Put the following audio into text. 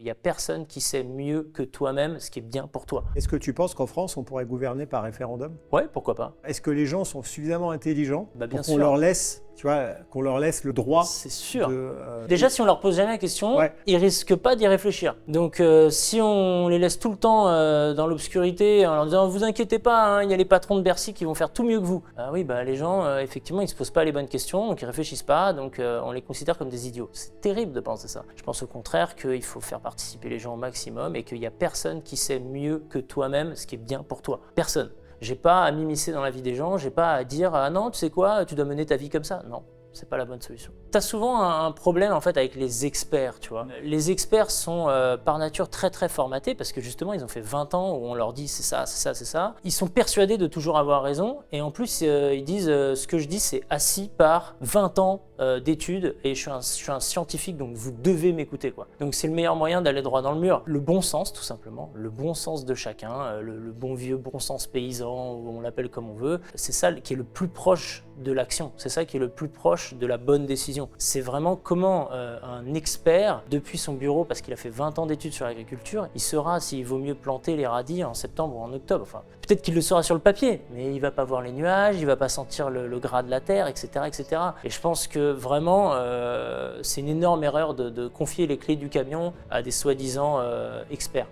Il n'y a personne qui sait mieux que toi-même ce qui est bien pour toi. Est-ce que tu penses qu'en France, on pourrait gouverner par référendum? Ouais, pourquoi pas? Est-ce que les gens sont suffisamment intelligents Bah, bien pour qu'on sûr. leur laisse, tu vois, qu'on leur laisse le droit C'est sûr. de... Déjà, si on leur pose jamais la question, Ouais. ils risquent pas d'y réfléchir. Donc, si on les laisse tout le temps dans l'obscurité en leur disant vous inquiétez pas, hein, il y a les patrons de Bercy qui vont faire tout mieux que vous. Ah oui, bah les gens, effectivement, ils se posent pas les bonnes questions, donc ils réfléchissent pas, donc on les considère comme des idiots. C'est terrible de penser ça. Je pense au contraire qu'il faut faire participer les gens au maximum et qu'il y a personne qui sait mieux que toi-même ce qui est bien pour toi. Personne. J'ai pas à m'immiscer dans la vie des gens, j'ai pas à dire ah non, tu sais quoi, tu dois mener ta vie comme ça. Non. C'est pas la bonne solution. Tu as souvent un problème en fait avec les experts, tu vois. Les experts sont par nature très formatés parce que justement ils ont fait 20 ans où on leur dit c'est ça, c'est ça, c'est ça. Ils sont persuadés de toujours avoir raison et en plus ils disent ce que je dis c'est assis par 20 ans d'études et je suis un scientifique donc vous devez m'écouter quoi. Donc c'est le meilleur moyen d'aller droit dans le mur. Le bon sens tout simplement, le bon sens de chacun, le bon vieux bon sens paysan ou on l'appelle comme on veut, c'est ça qui est le plus proche de l'action, c'est ça qui est le plus proche de la bonne décision. C'est vraiment comment un expert, depuis son bureau, parce qu'il a fait 20 ans d'études sur l'agriculture, il saura s'il vaut mieux planter les radis en septembre ou en octobre. Enfin, peut-être qu'il le saura sur le papier, mais il va pas voir les nuages, il va pas sentir le gras de la terre, etc. etc. Et je pense que vraiment, c'est une énorme erreur de confier les clés du camion à des soi-disant experts.